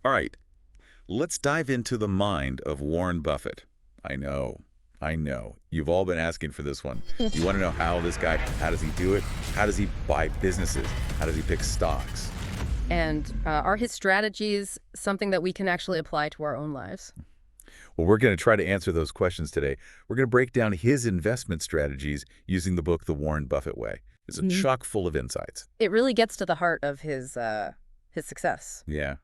All right, let's dive into the mind of Warren Buffett. I know, I know. You've all been asking for this one. You want to know how this guy, how does he do it? How does he buy businesses? How does he pick stocks? And are his strategies something that we can actually apply to our own lives? Well, we're going to try to answer those questions today. We're going to break down his investment strategies using the book, The Warren Buffett Way. It's a Mhm. chock full of insights. It really gets to the heart of his success. Yeah.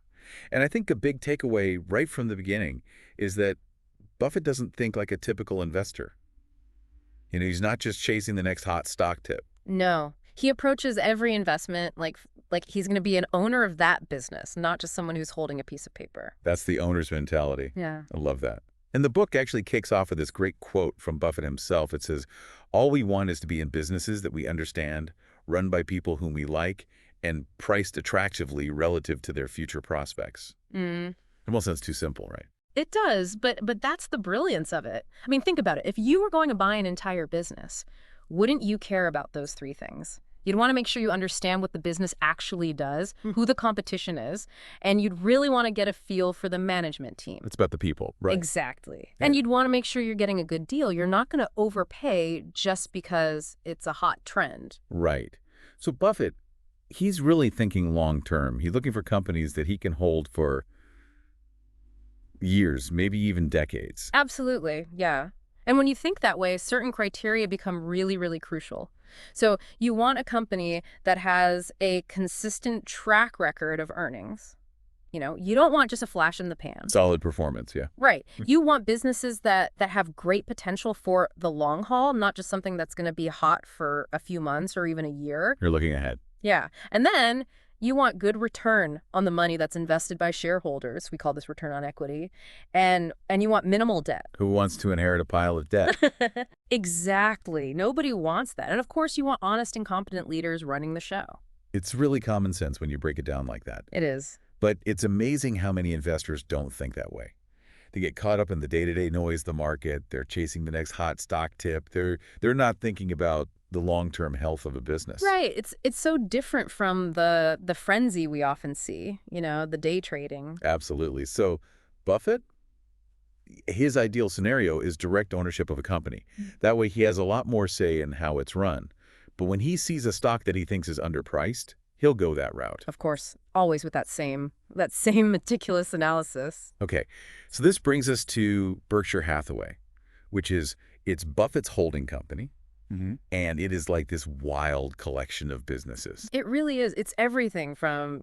And I think a big takeaway right from the beginning is that Buffett doesn't think like a typical investor. He's not just chasing the next hot stock tip. No, he approaches every investment like he's going to be an owner of that business, not just someone who's holding a piece of paper. That's the owner's mentality. Yeah. I love that. And the book actually kicks off with this great quote from Buffett himself. It says, all we want is to be in businesses that we understand, run by people whom we like, and priced attractively relative to their future prospects. Mm. It almost sounds too simple, right? It does, but that's the brilliance of it. I mean, think about it. If you were going to buy an entire business, wouldn't you care about those three things? You'd want to make sure you understand what the business actually does, who the competition is, and you'd really want to get a feel for the management team. It's about the people, right? Exactly. Yeah. And you'd want to make sure you're getting a good deal. You're not going to overpay just because it's a hot trend. Right. So Buffett, he's really thinking long term. He's looking for companies that he can hold for years, maybe even decades. Absolutely, yeah. And when you think that way, certain criteria become really, really crucial. So you want a company that has a consistent track record of earnings. You don't want just a flash in the pan. Solid performance, yeah. Right. You want businesses that have great potential for the long haul, not just something that's going to be hot for a few months or even a year. You're looking ahead. Yeah. And then you want good return on the money that's invested by shareholders. We call this return on equity. And you want minimal debt. Who wants to inherit a pile of debt? Exactly. Nobody wants that. And of course, you want honest and competent leaders running the show. It's really common sense when you break it down like that. It is. But it's amazing how many investors don't think that way. They get caught up in the day-to-day noise of the market. They're chasing the next hot stock tip. They're not thinking about the long-term health of a business. Right. It's so different from the frenzy we often see, the day trading. Absolutely. So Buffett, his ideal scenario is direct ownership of a company. That way he has a lot more say in how it's run. But when he sees a stock that he thinks is underpriced, he'll go that route. Of course, always with that same meticulous analysis. Okay, so this brings us to Berkshire Hathaway, which is, it's Buffett's holding company, and it is like this wild collection of businesses. It really is. It's everything from,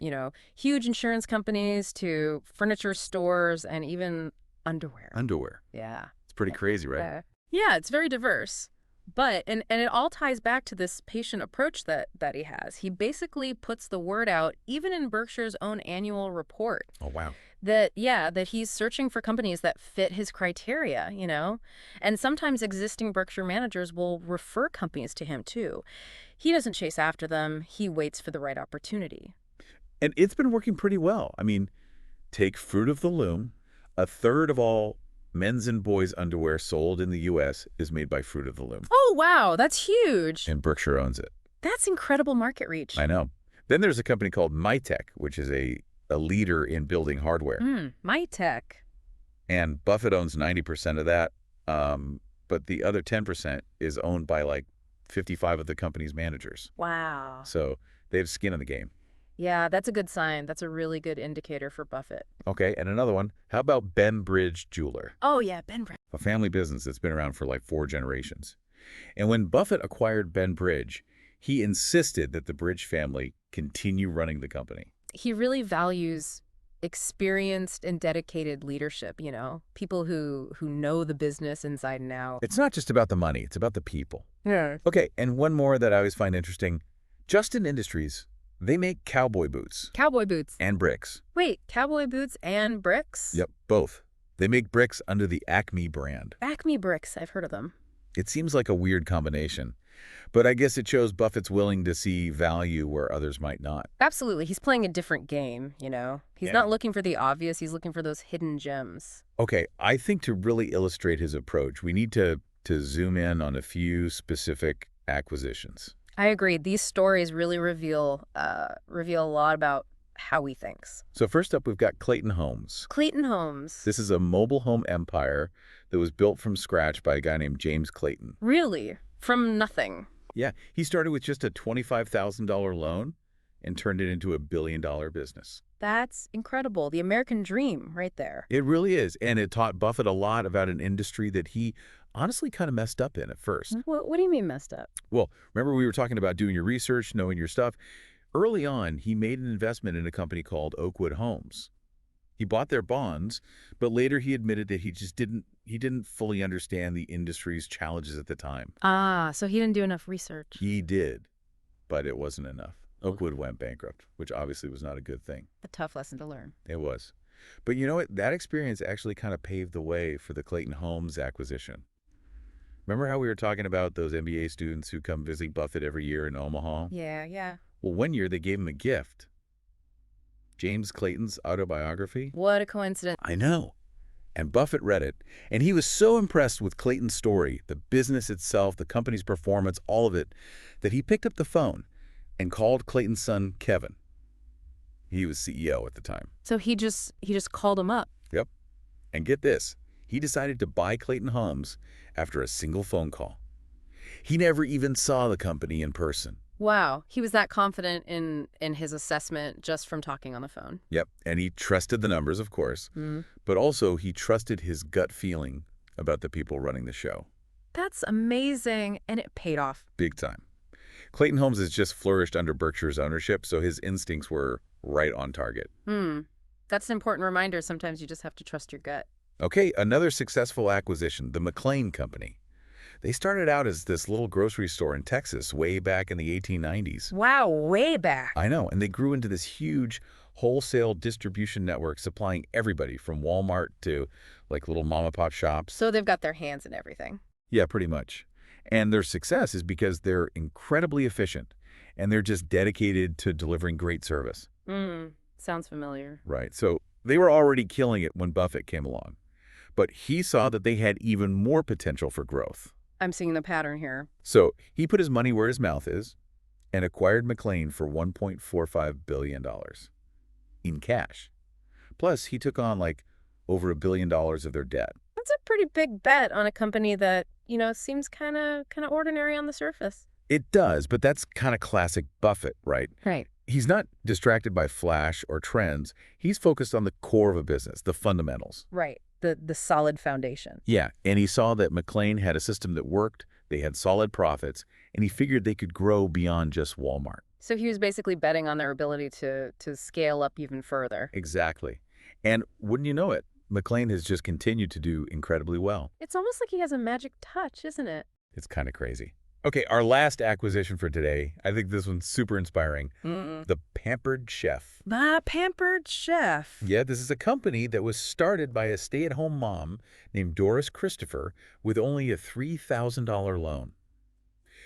huge insurance companies to furniture stores and even underwear. Underwear. Yeah. It's pretty crazy, right? Yeah, it's very diverse. But, and it all ties back to this patient approach that he has. He basically puts the word out, even in Berkshire's own annual report, Oh, wow. that he's searching for companies that fit his criteria, And sometimes existing Berkshire managers will refer companies to him, too. He doesn't chase after them. He waits for the right opportunity. And it's been working pretty well. I mean, take Fruit of the Loom. A third of all men's and boys' underwear sold in the U.S. is made by Fruit of the Loom. Oh, wow. That's huge. And Berkshire owns it. That's incredible market reach. I know. Then there's a company called Mytech, which is a leader in building hardware. Mytech. And Buffett owns 90% of that. But the other 10% is owned by like 55 of the company's managers. Wow. So they have skin in the game. Yeah, that's a good sign. That's a really good indicator for Buffett. Okay, and another one. How about Bembridge Jeweler? Oh, yeah, Ben. A family business that's been around for like 4 generations. And when Buffett acquired Bembridge, he insisted that the Bridge family continue running the company. He really values experienced and dedicated leadership, people who know the business inside and out. It's not just about the money, it's about the people. Yeah. Okay, and one more that I always find interesting. Justin Industries, they make cowboy boots. Cowboy boots. And bricks. Wait, cowboy boots and bricks? Yep, both. They make bricks under the Acme brand. Acme bricks, I've heard of them. It seems like a weird combination, but I guess it shows Buffett's willing to see value where others might not. Absolutely. He's playing a different game, He's not looking for the obvious. He's looking for those hidden gems. Okay, I think to really illustrate his approach, we need to zoom in on a few specific acquisitions. I agree. These stories really reveal a lot about how he thinks. So first up, we've got Clayton Homes. Clayton Homes. This is a mobile home empire that was built from scratch by a guy named James Clayton. Really? From nothing. Yeah, he started with just a $25,000 loan and turned it into a billion-dollar business. That's incredible. The American dream right there. It really is, and it taught Buffett a lot about an industry that he honestly kind of messed up in at first. What do you mean messed up? Well, remember we were talking about doing your research, knowing your stuff? Early on, he made an investment in a company called Oakwood Homes. He bought their bonds, but later he admitted that he didn't fully understand the industry's challenges at the time. Ah, so he didn't do enough research. He did, but it wasn't enough. Oakwood went bankrupt, which obviously was not a good thing. A tough lesson to learn. It was. But you know what? That experience actually kind of paved the way for the Clayton Homes acquisition. Remember how we were talking about those MBA students who come visit Buffett every year in Omaha? Yeah. Well, one year they gave him a gift. James Clayton's autobiography. What a coincidence. I know. And Buffett read it, and he was so impressed with Clayton's story, the business itself, the company's performance, all of it, that he picked up the phone and called Clayton's son, Kevin. He was CEO at the time. So he just called him up. Yep. And get this, he decided to buy Clayton Homes after a single phone call. He never even saw the company in person. Wow. He was that confident in his assessment just from talking on the phone. Yep. And he trusted the numbers, of course, but also he trusted his gut feeling about the people running the show. That's amazing. And it paid off. Big time. Clayton Homes has just flourished under Berkshire's ownership, so his instincts were right on target. That's an important reminder. Sometimes you just have to trust your gut. Okay, another successful acquisition, the McLean Company. They started out as this little grocery store in Texas way back in the 1890s. Wow, way back. I know, and they grew into this huge wholesale distribution network supplying everybody from Walmart to like little mom and pop shops. So they've got their hands in everything. Yeah, pretty much. And their success is because they're incredibly efficient and they're just dedicated to delivering great service. Sounds familiar. Right. So they were already killing it when Buffett came along. But he saw that they had even more potential for growth. I'm seeing the pattern here. So he put his money where his mouth is and acquired McLean for $1.45 billion in cash. Plus, he took on like over $1 billion of their debt. That's a pretty big bet on a company that, seems kind of ordinary on the surface. It does, but that's kind of classic Buffett, right? Right. He's not distracted by flash or trends. He's focused on the core of a business, the fundamentals. Right. The solid foundation. Yeah, and he saw that McLean had a system that worked, they had solid profits, and he figured they could grow beyond just Walmart. So he was basically betting on their ability to scale up even further. Exactly. And wouldn't you know it, McLean has just continued to do incredibly well. It's almost like he has a magic touch, isn't it? It's kind of crazy. Okay, our last acquisition for today, I think this one's super inspiring. The Pampered Chef. The Pampered Chef. Yeah, this is a company that was started by a stay-at-home mom named Doris Christopher with only a $3,000 loan.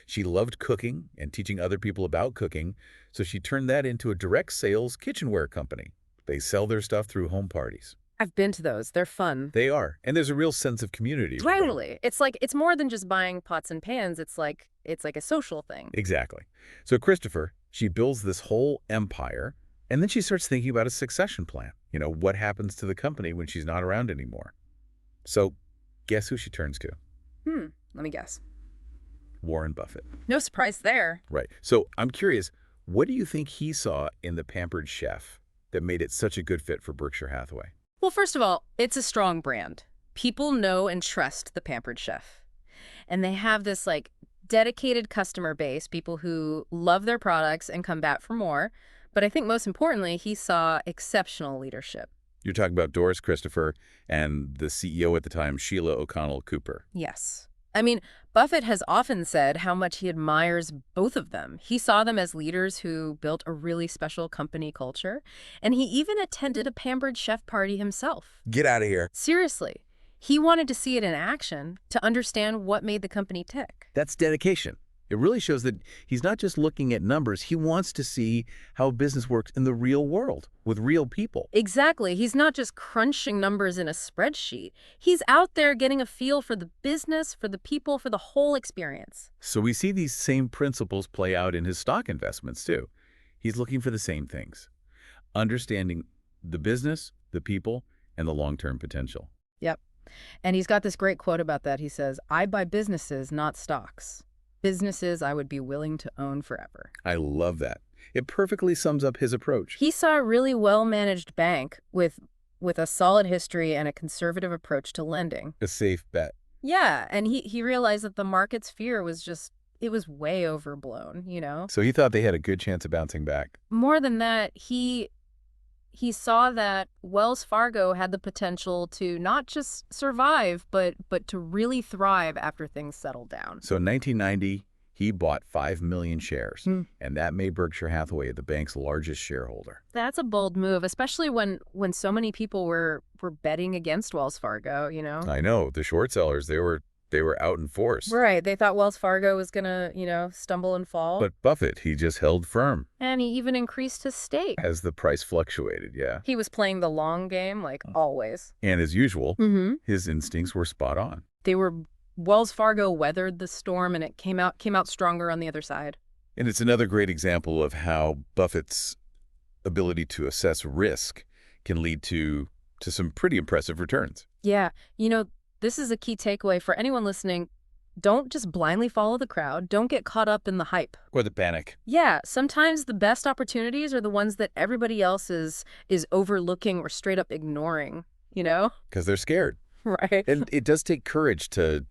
She loved cooking and teaching other people about cooking, so she turned that into a direct sales kitchenware company. They sell their stuff through home parties. I've been to those. They're fun. They are. And there's a real sense of community. Totally. It's more than just buying pots and pans. It's like a social thing. Exactly. So Christopher, she builds this whole empire, and then she starts thinking about a succession plan. What happens to the company when she's not around anymore? So guess who she turns to? Let me guess. Warren Buffett. No surprise there. Right. So I'm curious, what do you think he saw in the Pampered Chef that made it such a good fit for Berkshire Hathaway? Well, first of all, it's a strong brand. People know and trust the Pampered Chef. And they have this dedicated customer base, people who love their products and come back for more. But I think most importantly, he saw exceptional leadership. You're talking about Doris Christopher and the CEO at the time, Sheila O'Connell Cooper. Yes. I mean, Buffett has often said how much he admires both of them. He saw them as leaders who built a really special company culture, and he even attended a Pampered Chef party himself. Get out of here. Seriously. He wanted to see it in action to understand what made the company tick. That's dedication. It really shows that he's not just looking at numbers. He wants to see how business works in the real world with real people. Exactly. He's not just crunching numbers in a spreadsheet. He's out there getting a feel for the business, for the people, for the whole experience. So we see these same principles play out in his stock investments, too. He's looking for the same things. Understanding the business, the people, and the long-term potential. Yep. And he's got this great quote about that. He says, "I buy businesses, not stocks. Businesses I would be willing to own forever." I love that. It perfectly sums up his approach. He saw a really well-managed bank with a solid history and a conservative approach to lending. A safe bet. Yeah, and he realized that the market's fear was just, it was way overblown, you know? So he thought they had a good chance of bouncing back. More than that, he saw that Wells Fargo had the potential to not just survive, but to really thrive after things settled down. So in 1990, he bought 5 million shares, and that made Berkshire Hathaway the bank's largest shareholder. That's a bold move, especially when so many people were betting against Wells Fargo, you know? I know. The short sellers, they were out in force. Right. They thought Wells Fargo was going to, you know, stumble and fall. But Buffett, he just held firm. And he even increased his stake. As the price fluctuated, yeah. He was playing the long game, like always. And as usual, his instincts were spot on. Wells Fargo weathered the storm, and it came out stronger on the other side. And it's another great example of how Buffett's ability to assess risk can lead to some pretty impressive returns. Yeah. You know, this is a key takeaway for anyone listening. Don't just blindly follow the crowd. Don't get caught up in the hype. Or the panic. Yeah, sometimes the best opportunities are the ones that everybody else is overlooking or straight up ignoring, you know? Because they're scared. Right. And it does take courage to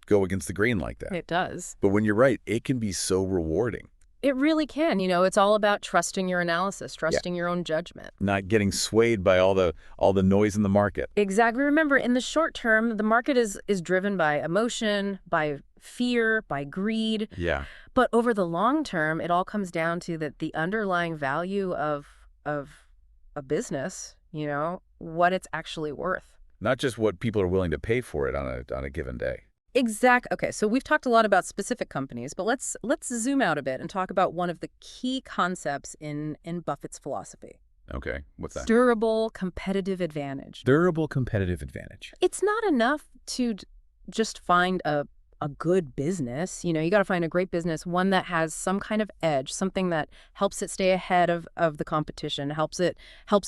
go against the grain like that. It does. But when you're right, it can be so rewarding. It really can. You know, it's all about trusting your analysis, trusting your own judgment. Not getting swayed by all the noise in the market. Exactly. Remember, in the short term, the market is driven by emotion, by fear, by greed. Yeah. But over the long term, it all comes down to that the underlying value of a business, you know, what it's actually worth. Not just what people are willing to pay for it on a given day. Okay, so we've talked a lot about specific companies, but let's zoom out a bit and talk about one of the key concepts in Buffett's philosophy. Okay, what's that? Durable competitive advantage. Durable competitive advantage. It's not enough to just find a good business. You know, you got to find a great business, one that has some kind of edge, something that helps it stay ahead of the competition, helps it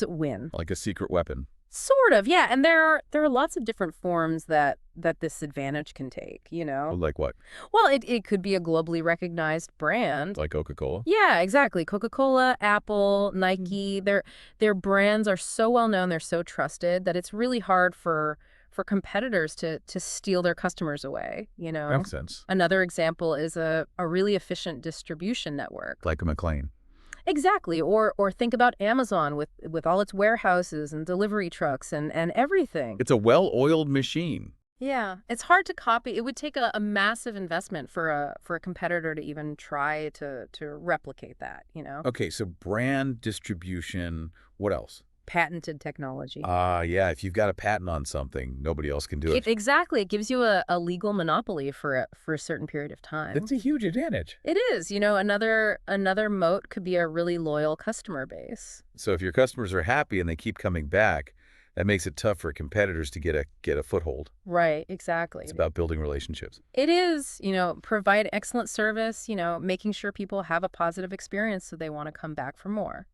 win. Like a secret weapon. Sort of, yeah. And there are lots of different forms that this advantage can take, you know? Like what? Well, it could be a globally recognized brand. Like Coca-Cola? Yeah, exactly. Coca-Cola, Apple, Nike, their brands are so well known, they're so trusted that it's really hard for competitors to steal their customers away, you know? Makes sense. Another example is a really efficient distribution network. Like a McLean. Exactly. Or think about Amazon with all its warehouses and delivery trucks and everything. It's a well-oiled machine. Yeah. It's hard to copy. It would take a massive investment for a competitor to even try to replicate that, you know? Okay, so brand distribution, what else? Patented technology. Yeah, if you've got a patent on something, nobody else can do it. Exactly. It gives you a legal monopoly for a certain period of time. That's a huge advantage. It is. You know, another moat could be a really loyal customer base. So if your customers are happy and they keep coming back, that makes it tough for competitors to get a foothold. Right, exactly. It's about building relationships. It is, you know, provide excellent service, you know, making sure people have a positive experience so they want to come back for more.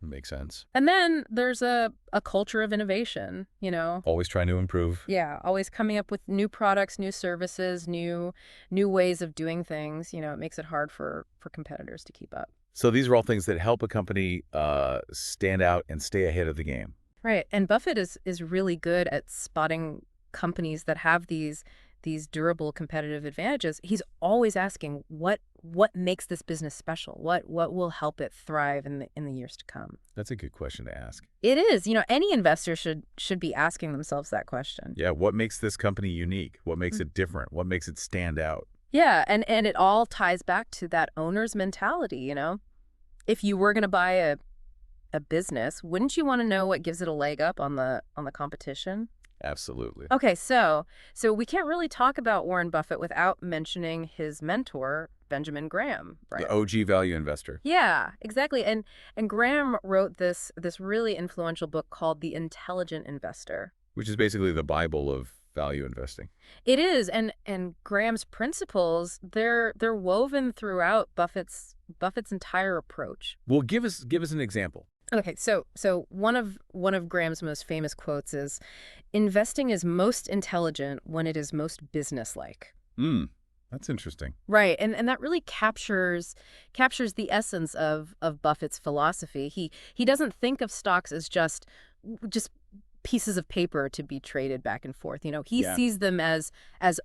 Makes sense. And then there's a culture of innovation, you know. Always trying to improve. Yeah, always coming up with new products, new services, new ways of doing things. You know, it makes it hard for competitors to keep up. So these are all things that help a company stand out and stay ahead of the game. Right. And Buffett is really good at spotting companies that have these durable competitive advantages. He's always asking what makes this business special? What will help it thrive in the years to come? That's a good question to ask. It is. You know, any investor should be asking themselves that question. Yeah, what makes this company unique? What makes it different? What makes it stand out? Yeah, and it all ties back to that owner's mentality, you know. If you were going to buy a business, wouldn't you want to know what gives it a leg up on the competition? Absolutely. Okay, so we can't really talk about Warren Buffett without mentioning his mentor, Benjamin Graham, right? The OG value investor. Yeah, exactly. And Graham wrote this really influential book called The Intelligent Investor. Which is basically the Bible of value investing. It is, and Graham's principles, they're woven throughout Buffett's entire approach. Well, give us an example. Okay, so one of Graham's most famous quotes is, "Investing is most intelligent when it is most businesslike." Hmm, that's interesting. Right, and that really captures the essence of Buffett's philosophy. He doesn't think of stocks as just pieces of paper to be traded back and forth. He Yeah. sees them as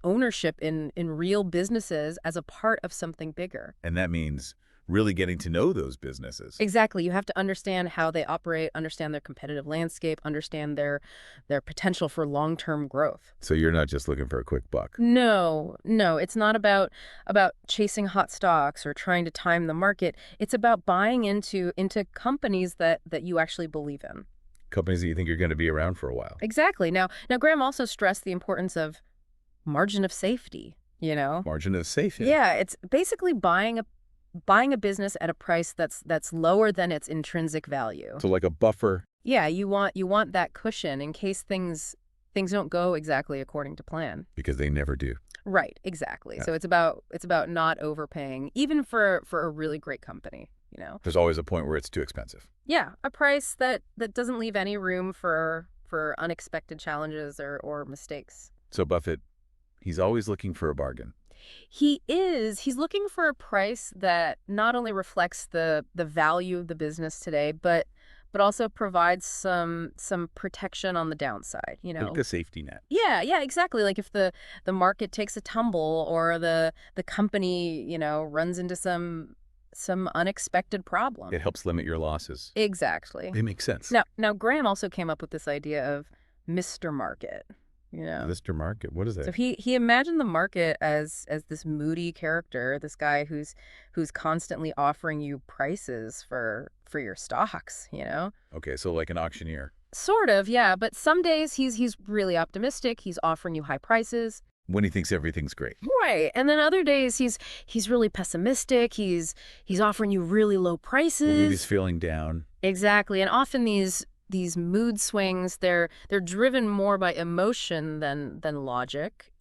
ownership in real businesses as a part of something bigger. And that means really getting to know those businesses. Exactly. You have to understand how they operate, understand their competitive landscape, understand their potential for long-term growth. So you're not just looking for a quick buck. No, no, it's not about chasing hot stocks or trying to time the market. It's about buying into companies that you actually believe in. Companies that you think are going to be around for a while. Exactly. Now Graham also stressed the importance of margin of safety. Margin of safety. Yeah, it's basically buying a business at a price that's lower than its intrinsic value. So like a buffer. Yeah, you want that cushion in case things don't go exactly according to plan. Because they never do. Right, exactly. Yeah. So it's about not overpaying, even for a really great company. There's always a point where it's too expensive. Yeah, a price that doesn't leave any room for unexpected challenges or mistakes. So Buffett, he's always looking for a bargain. He's looking for a price that not only reflects the value of the business today, but also provides some protection on the downside. Like a safety net. Yeah, exactly. Like if the market takes a tumble or the company, runs into some unexpected problem. It helps limit your losses. Exactly. It makes sense. Now Graham also came up with this idea of Mr. Market. Mr. Market, what is So that? he imagined the market as this moody character, this guy who's constantly offering you prices for your stocks. Okay, so like an auctioneer. Sort of, yeah, but some days he's really optimistic, he's offering you high prices. When he thinks everything's great. Right. And then other days he's really pessimistic, he's offering you really low When he's prices. feeling down. Exactly. And often these mood swings, they're driven more by emotion than logic.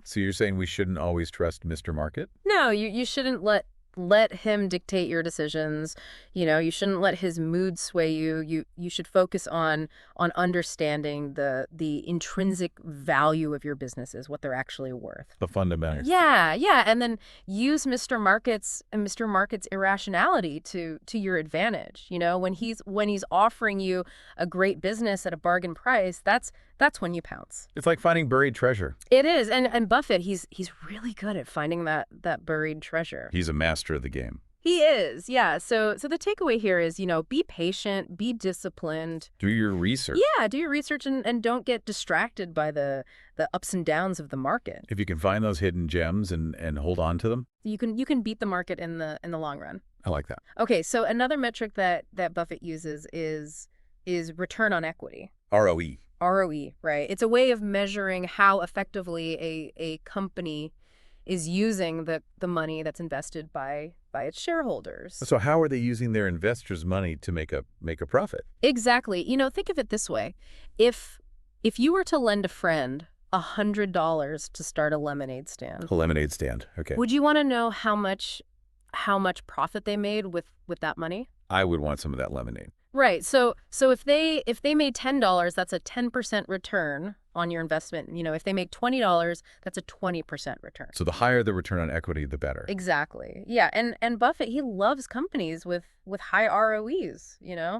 So you're saying we shouldn't always trust Mr. Market? No, you shouldn't let him dictate your decisions. You shouldn't let his mood sway you. You should focus on understanding the intrinsic value of your businesses, what they're actually worth. The fundamentals. Yeah, and then use Mr. Market's irrationality to your advantage. When he's offering you a great business at a bargain price, that's when you pounce. It's like finding buried treasure. It is, and Buffett, he's really good at finding that buried treasure. He's a master of the game. He is, yeah. So the takeaway here is, be patient, be disciplined. Do your research. Yeah, do your research and don't get distracted by the ups and downs of the market. If you can find those hidden gems and hold on to them, You can beat the market in the long run. I like that. Okay, so another metric that Buffett uses is return on equity. ROE. ROE, right? It's a way of measuring how effectively a company is using the money that's invested by its shareholders. So how are they using their investors' money to make a profit? Exactly. Think of it this way. If you were to lend a friend $100 to start a lemonade stand, A lemonade stand. Okay. would you want to know how much profit they made with that money? I would want some of that lemonade. Right. So if they made $10, that's a 10% return on your investment. If they make $20, that's a 20% return. So the higher the return on equity, the better. Exactly. Yeah. And Buffett, he loves companies with high ROEs.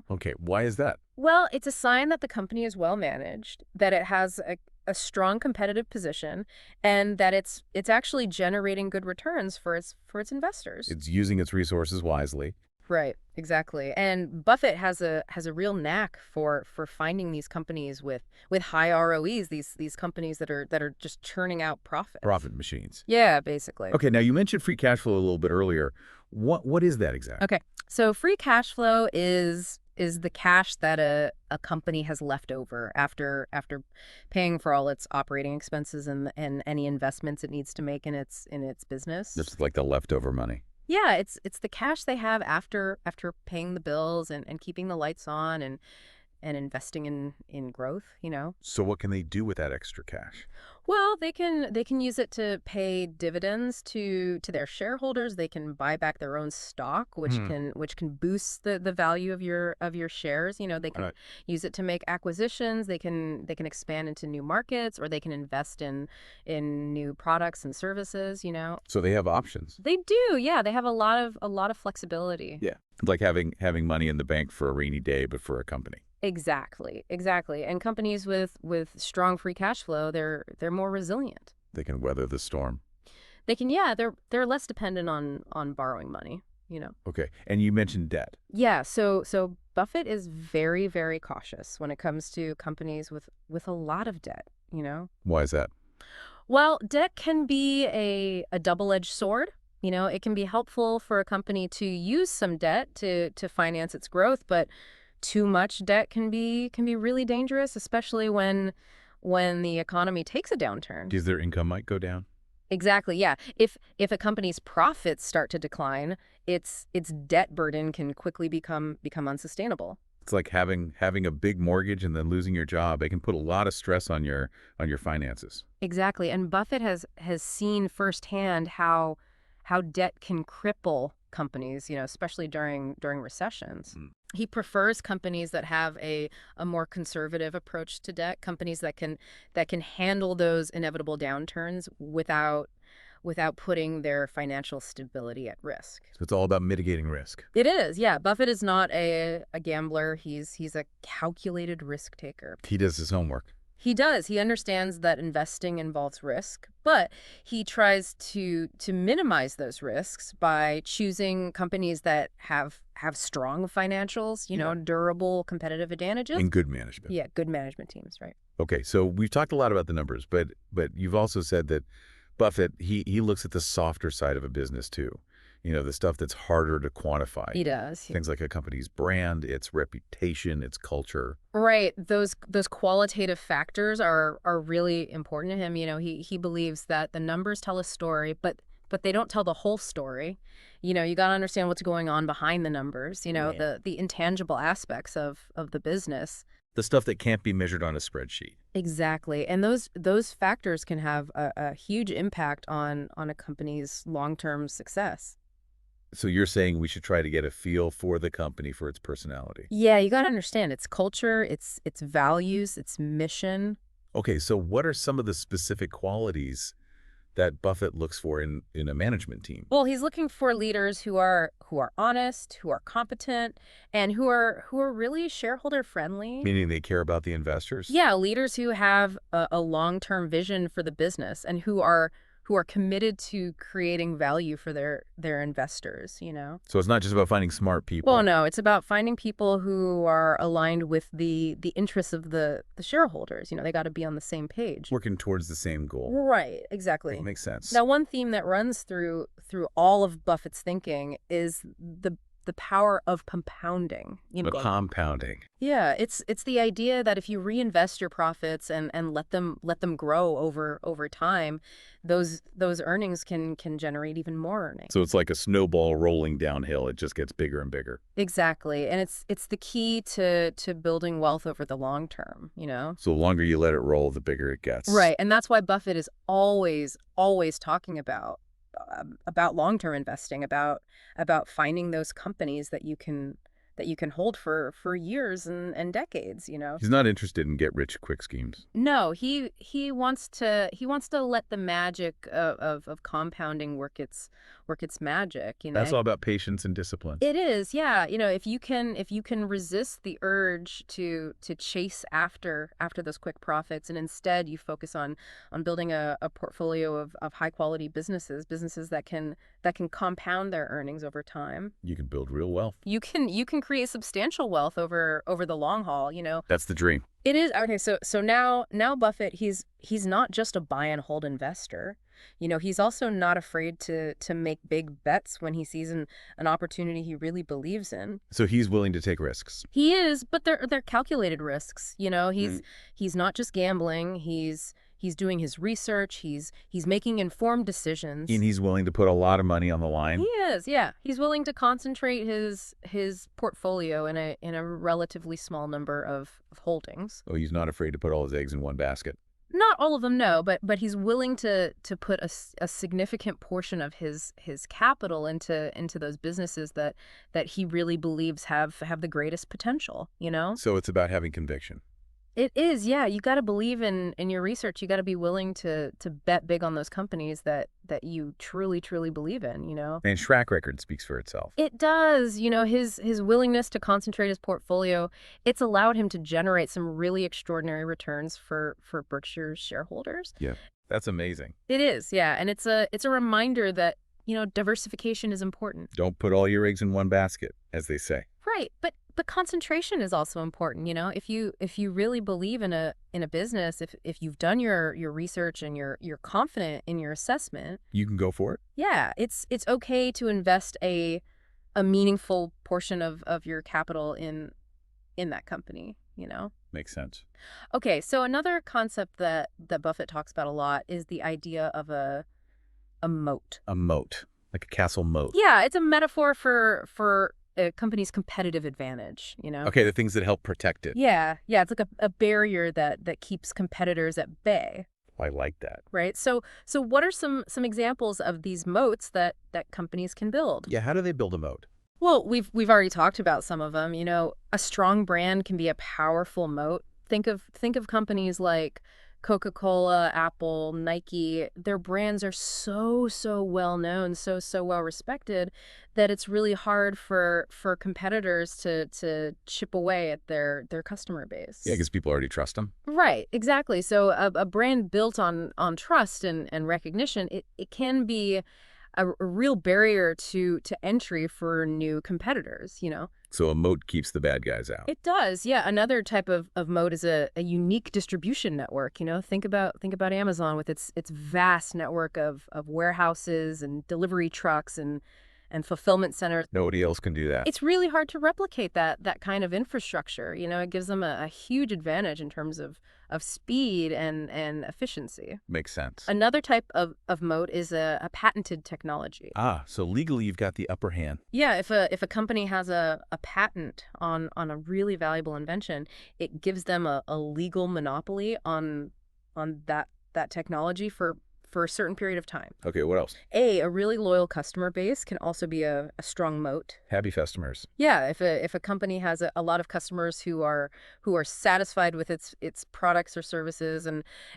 Okay. Why is that? Well, it's a sign that the company is well managed, that it has a strong competitive position, and that it's actually generating good returns for its investors. It's using its resources wisely. Right, exactly. And Buffett has a real knack for finding these companies with high ROEs, these companies that are just churning out profits. Profit machines. Yeah, basically. Okay. Now you mentioned free cash flow a little bit earlier. What is that exactly? Okay. So free cash flow is the cash that a company has left over after paying for all its operating expenses and any investments it needs to make in its business. Just like the leftover money. Yeah, it's the cash they have after paying the bills and keeping the lights on and investing in growth, you know. So what can they do with that extra cash? Well, they can use it to pay dividends to their shareholders. They can buy back their own stock, Hmm. which can boost the value of your shares. You know, they can Right. use it to make acquisitions. They can expand into new markets, or they can invest in new products and services, you know. So they have options. They do. Yeah, they have a lot of flexibility. Yeah. Like having money in the bank for a rainy day, but for a company. Exactly. Exactly. And companies with strong free cash flow, they're more resilient. They can weather the storm. They can, yeah, they're less dependent on borrowing money, you know. Okay. And you mentioned debt. Yeah, so Buffett is very, very cautious when it comes to companies with a lot of debt, you know. Why is that? Well, debt can be a double-edged sword. You know, it can be helpful for a company to use some debt to finance its growth, but too much debt can be really dangerous, especially when the economy takes a downturn. Because their income might go down. Exactly, yeah. If a company's profits start to decline, its debt burden can quickly become unsustainable. It's like having a big mortgage and then losing your job. It can put a lot of stress on your finances. Exactly. And Buffett has seen firsthand how debt can cripple companies, you know, especially during recessions. Mm. He prefers companies that have a more conservative approach to debt, companies that can handle those inevitable downturns without putting their financial stability at risk. So it's all about mitigating risk. It is, yeah. Buffett is not a gambler. He's a calculated risk taker. He does his homework. He does. He understands that investing involves risk, but he tries to minimize those risks by choosing companies that have strong financials, you know, durable competitive advantages. And good management. Yeah, good management teams, right? Okay, so we've talked a lot about the numbers, but you've also said that Buffett, he looks at the softer side of a business too. You know, the stuff that's harder to quantify. He does. Things like a company's brand, its reputation, its culture. Right. Those qualitative factors are really important to him. You know, he believes that the numbers tell a story, but they don't tell the whole story. You know, you got to understand what's going on behind the numbers, you know, Yeah. the intangible aspects of the business. The stuff that can't be measured on a spreadsheet. Exactly. And those factors can have a huge impact on a company's long-term success. So you're saying we should try to get a feel for the company, for its personality. Yeah, you got to understand its culture, its values, its mission. Okay, so what are some of the specific qualities that Buffett looks for in a management team? Well, he's looking for leaders who are honest, who are competent, and who are really shareholder friendly. Meaning they care about the investors? Yeah, leaders who have a long-term vision for the business and who are committed to creating value for their investors, you know. So it's not just about finding smart people. Well, no, it's about finding people who are aligned with the interests of the shareholders. You know, they got to be on the same page. Working towards the same goal. Right, exactly. That makes sense. Now, one theme that runs through all of Buffett's thinking is the power of compounding. You know, But compounding. yeah, it's the idea that if you reinvest your profits and let them grow over time, those earnings can generate even more earnings. So it's like a snowball rolling downhill. It just gets bigger and bigger. Exactly, and it's the key to building wealth over the long term. You know. So the longer you let it roll, the bigger it gets. Right, and that's why Buffett is always talking about long-term investing, about finding those companies that you can hold for years and decades, you know. He's not interested in get-rich-quick schemes. No, he wants to let the magic of compounding work its magic, you know. That's all about patience and discipline. It is, yeah. You know, if you can resist the urge to chase after those quick profits, and instead you focus on building a portfolio of high quality businesses that can compound their earnings over time. You can build real wealth. You can create substantial wealth over the long haul, you know. That's the dream. It is. Okay, so now Buffett, he's not just a buy and hold investor. You know, he's also not afraid to make big bets when he sees an opportunity he really believes in. So he's willing to take risks. He is, but they're calculated risks. You know, he's not just gambling. He's He's doing his research. He's making informed decisions. And he's willing to put a lot of money on the He line. is, yeah. He's willing to concentrate his portfolio in a relatively small number of holdings. Oh, he's not afraid to put all his eggs in one basket. Not all of them, no, but he's willing to put a significant portion of his capital into those businesses that he really believes have the greatest potential, you know? So it's about having conviction. It is, yeah. You got to believe in your research. You got to be willing to bet big on those companies that you truly, truly believe in, you know? And track record speaks for itself. It does. You know, his willingness to concentrate his portfolio, it's allowed him to generate some really extraordinary returns for Berkshire's shareholders. Yeah, that's amazing. It is, yeah. And it's a reminder that, you know, diversification is important. Don't put all your eggs in one basket, as they say. Right. But concentration is also important, you know. If you really believe in a business, if you've done your research and you're confident in your assessment, You can go for it. yeah, it's okay to invest a meaningful portion of your capital in that company, you know. Makes sense. Okay, so another concept that Buffett talks about a lot is the idea of a moat. A moat, like a castle moat. Yeah, it's a metaphor for a company's competitive advantage, you know? Okay, the things that help protect it. Yeah, it's like a barrier that keeps competitors at bay, I like that. right? So what are some examples of these moats that companies can build? Yeah, how do they build a moat? Well, we've already talked about some of them. You know, a strong brand can be a powerful moat. Think of companies like Coca-Cola, Apple, Nike. Their brands are so well known, so well respected that it's really hard for competitors to chip away at their customer base. Yeah, because people already trust them. Right, exactly. So a brand built on trust and recognition, it can be a real barrier to entry for new competitors, you know? So a moat keeps the bad guys out. It does, yeah. Another type of moat is a unique distribution network, you know? Think about Amazon with its vast network of warehouses and delivery trucks and fulfillment centers. Nobody else can do that. It's really hard to replicate that kind of infrastructure, you know? It gives them a huge advantage in terms of speed and efficiency. Makes sense. Another type of moat is a patented technology. So legally you've got the upper hand. Yeah, if a company has a patent on a really valuable invention, it gives them a legal monopoly on that technology for a certain period of time. Okay, what else? A really loyal customer base can also be a strong moat. Happy customers. Yeah, if a company has a lot of customers who are satisfied with its products or services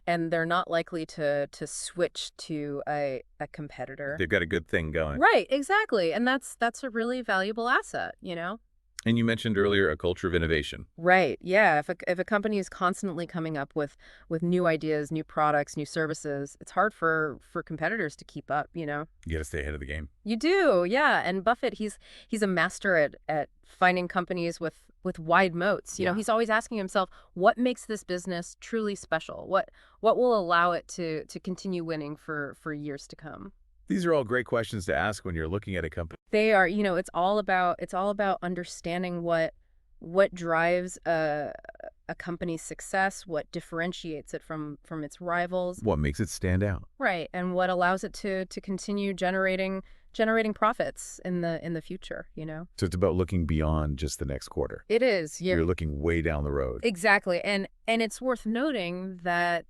and they're not likely to switch to a competitor. They've got a good thing going. Right, exactly. And that's a really valuable asset, you know? And you mentioned earlier a culture of innovation. Right. Yeah. If a company is constantly coming up with new ideas, new products, new services, it's hard for competitors to keep up, you know? You got to stay ahead of the game. You do. Yeah. And Buffett, he's a master at finding companies with wide moats. You know, he's always asking himself, what makes this business truly special? What will allow it to continue winning for years to come? These are all great questions to ask when you're looking at a company. They are, you know, it's all about understanding what drives a company's success, what differentiates it from its rivals. What makes it stand out? Right, and what allows it to continue generating profits in the future, you know? So it's about looking beyond just the next quarter. It is. You're looking way down the road. Exactly. And it's worth noting that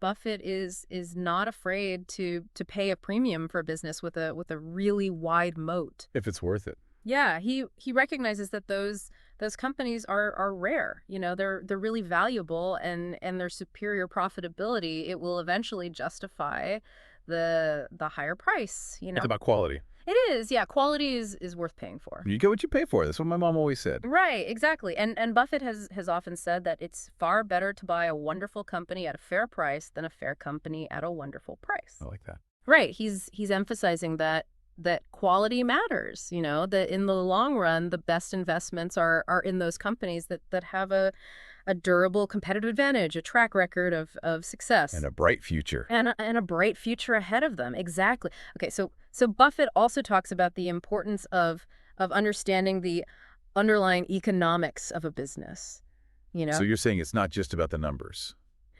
Buffett is not afraid to pay a premium for a business with a really wide moat. If it's worth it. Yeah, he recognizes that those companies are rare. You know, they're really valuable, and their superior profitability, it will eventually justify the higher price, you know. It's about quality. It is, yeah. Quality is worth paying for. You get what you pay for. That's what my mom always said. Right, exactly. And Buffett has often said that it's far better to buy a wonderful company at a fair price than a fair company at a wonderful price. I like that. Right. He's emphasizing that quality matters, you know, that in the long run, the best investments are in those companies that have a durable competitive advantage, a track record of success. And a bright future. And a bright future ahead of them. Exactly. Okay, so Buffett also talks about the importance of understanding the underlying economics of a business, you know? So you're saying it's not just about the numbers.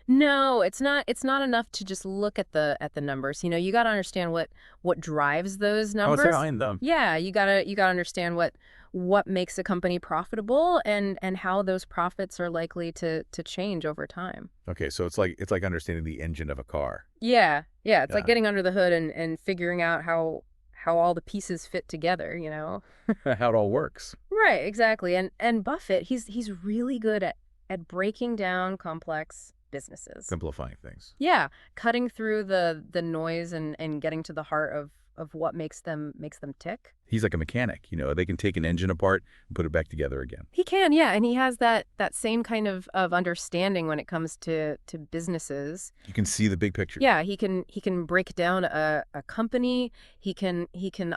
No, it's not enough to just look at the numbers. You got to understand what drives those Oh, it's numbers. behind them. Yeah, you got to understand what makes a company profitable and how those profits are likely to change over time. Okay, so it's like understanding the engine of a car. Yeah. Yeah, it's like Yeah. getting under the hood and figuring out how all the pieces fit together. How it all works. Right, exactly. And Buffett, he's really good at breaking down complex businesses. Simplifying things. Yeah, cutting through the noise and getting to the heart of what makes them tick. He's like a mechanic, they can take an engine apart and put it back together again. He can, yeah, and he has that same kind of understanding when it comes to businesses. You can see the big picture. Yeah, he can break down a company. He can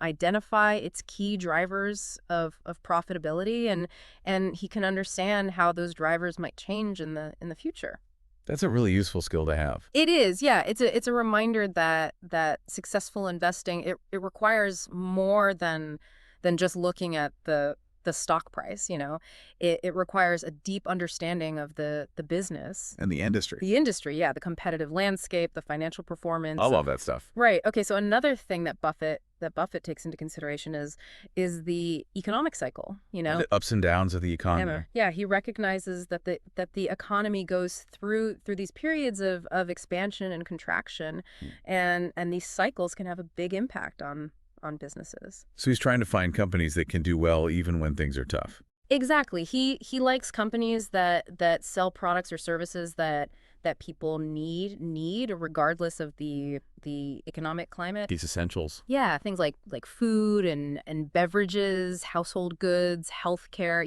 identify its key drivers of profitability and he can understand how those drivers might change in the future. That's a really useful skill to have. It is, yeah. It's a reminder that successful investing it requires more than just looking at the stock price. It requires a deep understanding of the business, And the industry. the industry, yeah, the competitive landscape, the financial performance. I love that stuff. Right. Okay. So another thing that Buffett takes into consideration is the economic cycle. The ups and downs of the economy. Yeah, he recognizes that the economy goes through these periods of expansion and contraction, and these cycles can have a big impact on businesses. So he's trying to find companies that can do well even when things are tough. Exactly. He likes companies that sell products or services that people need regardless of the economic climate. These essentials. Yeah, things like food and beverages, household goods, healthcare.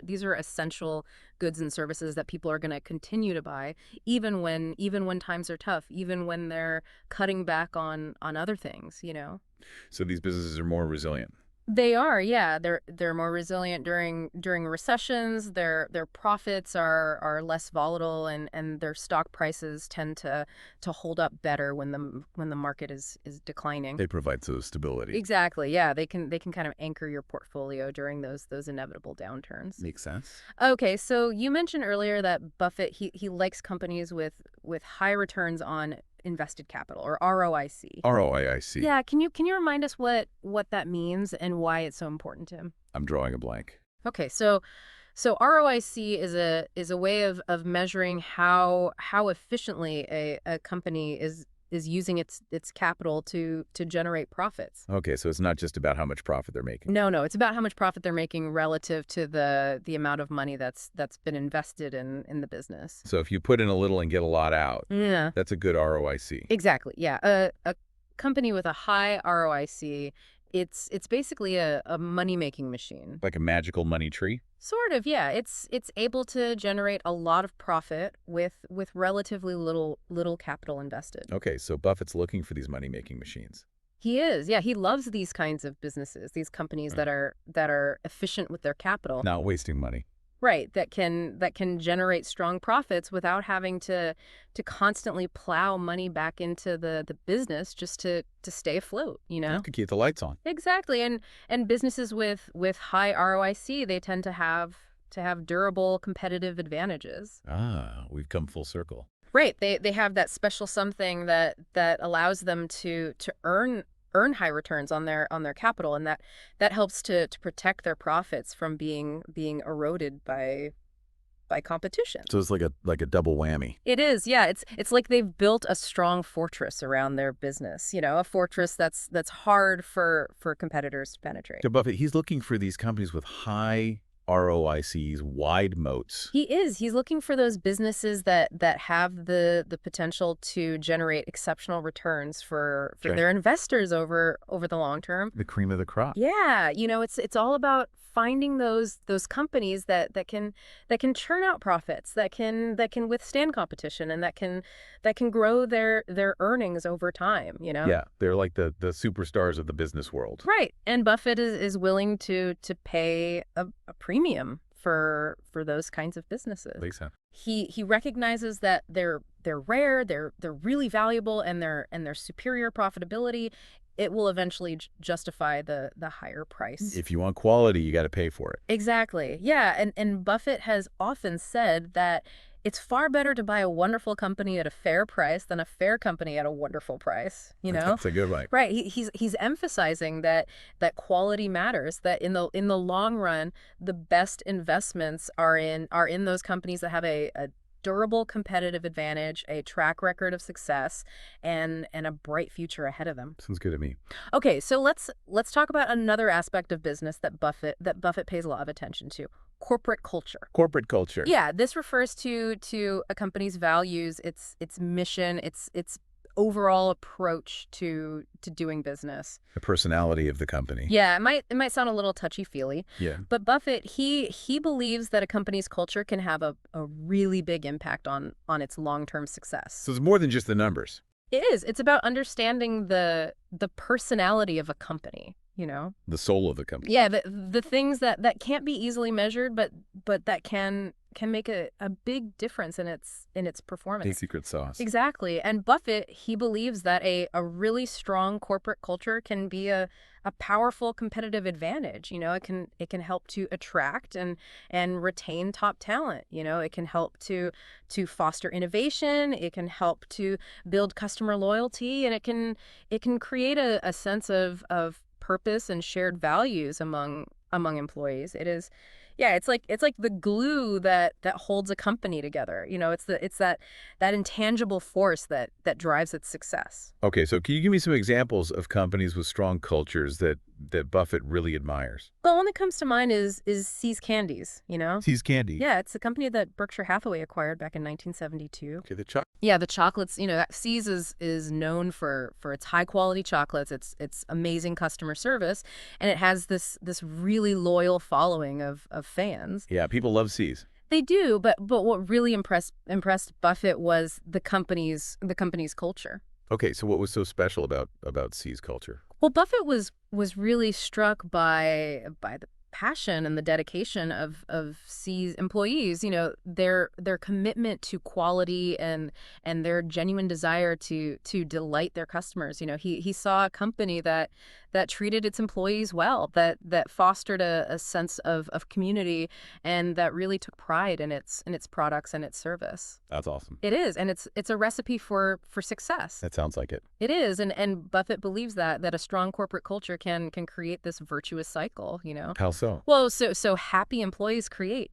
These are essential goods and services that people are going to continue to buy even when times are tough, even when they're cutting back on other things. So these businesses are more resilient. They are, yeah. They're more resilient during recessions. Their profits are less volatile, and their stock prices tend to hold up better when the market is declining. They provide so stability. Exactly, yeah. They can kind of anchor your portfolio during those inevitable downturns. Makes sense. Okay, so you mentioned earlier that Buffett he likes companies with high returns on invested capital, or ROIC. ROIC. Yeah, can you remind us what that means and why it's so important to him? I'm drawing a blank. Okay, so ROIC is a way of measuring how efficiently a company is using its capital to generate profits. Okay, so it's not just about how much profit they're making. No, it's about how much profit they're making relative to the amount of money that's been invested in the business. So if you put in a little and get a lot out, Yeah. that's a good ROIC. Exactly. Yeah. A company with a high ROIC, it's basically a money-making machine. Like a magical money tree. Sort of, yeah. It's able to generate a lot of profit with relatively little capital invested. Okay, so Buffett's looking for these money-making machines. He is, yeah. He loves these kinds of businesses, these companies that are efficient with their capital. Not wasting money. Right, that can generate strong profits without having to constantly plow money back into the business just to stay afloat. That could keep the lights on. Exactly, and businesses with high ROIC, they tend to have durable competitive advantages. Ah, we've come full circle. Right, they have that special something that allows them to earn high returns on their capital, and that helps to protect their profits from being eroded by competition. So it's like a double whammy. It is, yeah. It's like they've built a strong fortress around their business. A fortress that's hard for competitors to penetrate. So Buffett, he's looking for these companies with high ROICs, wide moats. He is. He's looking for those businesses that have the potential to generate exceptional returns for their investors over the long term. The cream of the crop. Yeah, it's all about finding those companies that can churn out profits, that can withstand competition, and that can grow their earnings over time. Yeah, they're like the superstars of the business world. Right, and Buffett is willing to pay a premium for those kinds of businesses. Lisa. He recognizes that they're rare, they're really valuable, and their superior profitability, it will eventually justify the higher price. If you want quality, you got to pay for it. Exactly. Yeah, and Buffett has often said that It's far better to buy a wonderful company at a fair price than a fair company at a wonderful price, you know? That's a good one. Right. He's emphasizing that quality matters, that in the long run, the best investments are in those companies that have a durable competitive advantage, a track record of success, and a bright future ahead of them. Sounds good to me. Okay, so let's talk about another aspect of business that Buffett pays a lot of attention to: corporate culture. Corporate culture. Yeah, this refers to a company's values, its mission, its overall approach to doing business. The personality of the company. Yeah, it might sound a little touchy-feely, Yeah. but Buffett, he believes that a company's culture can have a really big impact on its long-term success. So it's more than just the numbers. It is. It's about understanding the personality of a company, you know? The soul of the company. Yeah, the things that can't be easily measured, but that can make a big difference in its performance. A secret sauce. Exactly. And Buffett, he believes that a really strong corporate culture can be a powerful competitive advantage. You know, it can help to attract and retain top talent. You know, it can help to foster innovation. It can help to build customer loyalty, and it can create a sense of purpose and shared values among employees. It is. Yeah, it's like the glue that holds a company together. You know, it's that intangible force that drives its success. Okay, so can you give me some examples of companies with strong cultures that Buffett really admires? The one that comes to mind is See's Candies, you know? See's Candy. Yeah, it's a company that Berkshire Hathaway acquired back in 1972. Okay, the chocolate. Yeah, the chocolates, you know, See's is known for its high quality chocolates, its amazing customer service, and it has this really loyal following of fans. Yeah, people love See's. They do, but what really impressed Buffett was the company's culture. Okay, so what was so special about See's culture? Well, Buffett was really struck by the passion and the dedication of See's employees. You know, their commitment to quality and their genuine desire to delight their customers. You know, he saw a company that treated its employees well, that fostered a sense of community, and that really took pride in its products and its service. That's awesome. It is, and it's a recipe for success. That sounds like it. It is, and Buffett believes that a strong corporate culture can create this virtuous cycle, you know. How so? Well, so happy employees create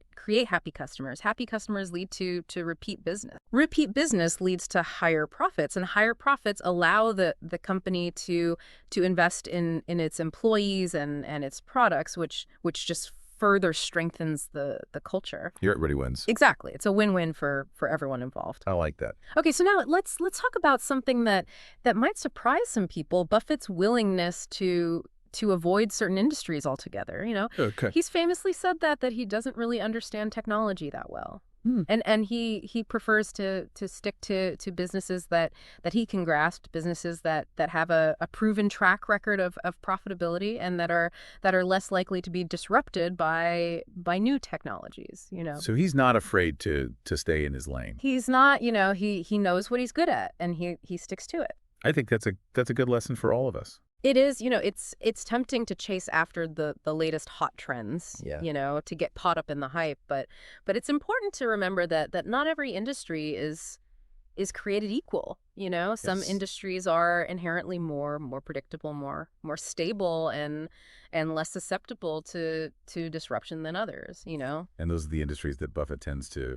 happy customers. Happy customers lead to repeat business. Repeat business leads to higher profits, and higher profits allow the company to invest in its employees and its products, which just further strengthens the culture. Everybody wins. Exactly. It's a win-win for everyone involved. I like that. Okay, so now let's talk about something that might surprise some people: Buffett's willingness to avoid certain industries altogether. You know, Okay. he's famously said that he doesn't really understand technology that well. And he prefers to stick to businesses that he can grasp, businesses that have a proven track record of profitability, and that are less likely to be disrupted by new technologies, you know. So he's not afraid to stay in his lane. He's not, you know, he knows what he's good at, and he sticks to it. I think that's a good lesson for all of us. It is, you know, it's tempting to chase after the latest hot trends, Yeah. you know, to get caught up in the hype. But it's important to remember that not every industry is created equal. You know, some Yes. industries are inherently more predictable, more stable, and less susceptible to disruption than others, you know. And those are the industries that Buffett tends to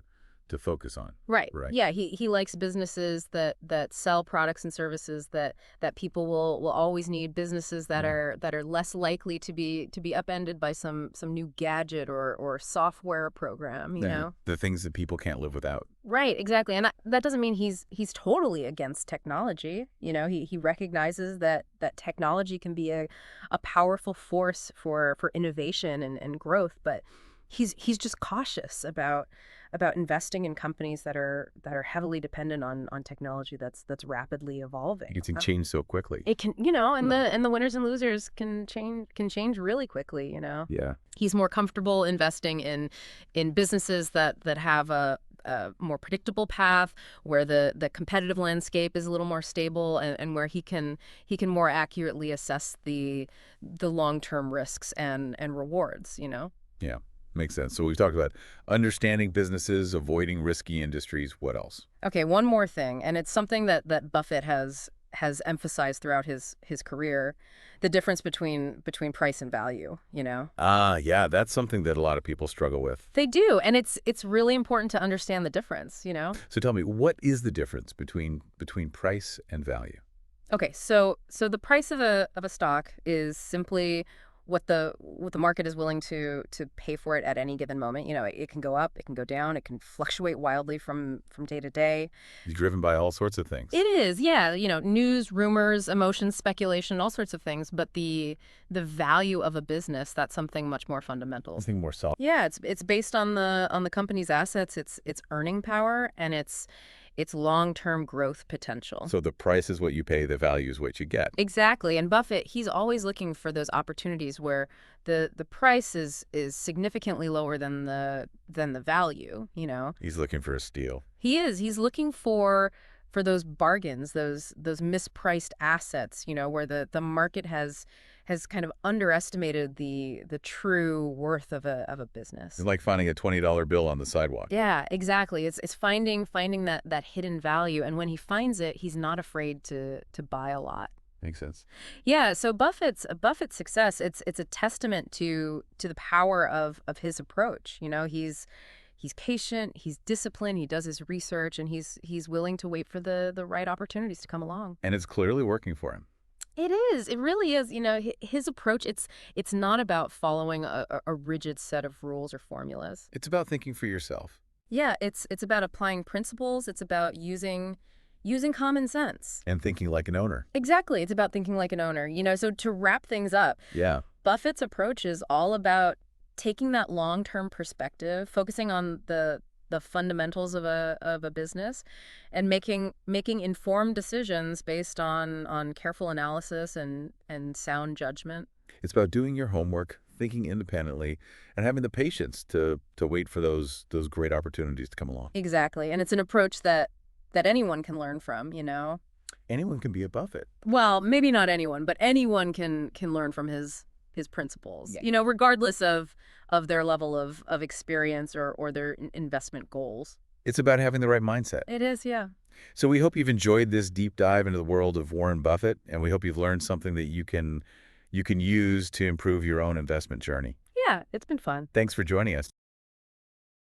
focus on. Right. Right. Yeah, he likes businesses that sell products and services that people will always need, businesses that are less likely to be upended by some new gadget or software program, you know. The things that people can't live without. Right, exactly. And that doesn't mean he's totally against technology. You know, he recognizes that technology can be a powerful force for innovation and growth, but he's just cautious about investing in companies that are heavily dependent on technology that's rapidly evolving. It can change so quickly. It can, you know, and the winners and losers can change really quickly, you know. Yeah. He's more comfortable investing in businesses that have a more predictable path, where the competitive landscape is a little more stable, and where he can more accurately assess the long-term risks and rewards, you know. Yeah. Makes sense. So we've talked about understanding businesses, avoiding risky industries. What else? Okay, one more thing, and it's something that Buffett has emphasized throughout his career, the difference between price and value, you know? Ah, yeah, that's something that a lot of people struggle with. They do, and it's really important to understand the difference, you know? So tell me, what is the difference between price and value? Okay, so the price of a stock is simply what the market is willing to pay for it at any given moment. You know, it can go up, it can go down, it can fluctuate wildly from day to day. You're driven by all sorts of things. It is, yeah, you know, news, rumors, emotions, speculation, all sorts of things, but the value of a business, that's something much more fundamental. Something more solid. Yeah, it's based on the company's assets, its earning power, and its long-term growth potential. So the price is what you pay, the value is what you get. Exactly. And Buffett, he's always looking for those opportunities where the price is significantly lower than the value, you know. He's looking for a steal. He is. He's looking for those bargains, those mispriced assets, you know, where the market has kind of underestimated the true worth of a business. It's like finding a $20 bill on the sidewalk. Yeah, exactly. It's finding that hidden value, and when he finds it, he's not afraid to buy a lot. Makes sense. Yeah, so Buffett's success, it's a testament to the power of his approach. You know, he's patient, he's disciplined, he does his research, and he's willing to wait for the right opportunities to come along. And it's clearly working for him. It is. It really is. You know, his approach, it's not about following a rigid set of rules or formulas. It's about thinking for yourself. Yeah, it's about applying principles. It's about using common sense. And thinking like an owner. Exactly. It's about thinking like an owner. You know, so to wrap things up, Yeah. Buffett's approach is all about taking that long-term perspective, focusing on the fundamentals of a business, and making informed decisions based on careful analysis and sound judgment. It's about doing your homework, thinking independently, and having the patience to wait for those great opportunities to come along. Exactly. And it's an approach that anyone can learn from, you know. Anyone can be a Buffett. Well, maybe not anyone, but anyone can learn from his principles. Yeah. You know, regardless of their level of experience or their investment goals. It's about having the right mindset. It is, yeah. So we hope you've enjoyed this deep dive into the world of Warren Buffett, and we hope you've learned something that you can use to improve your own investment journey. Yeah, it's been fun. Thanks for joining us.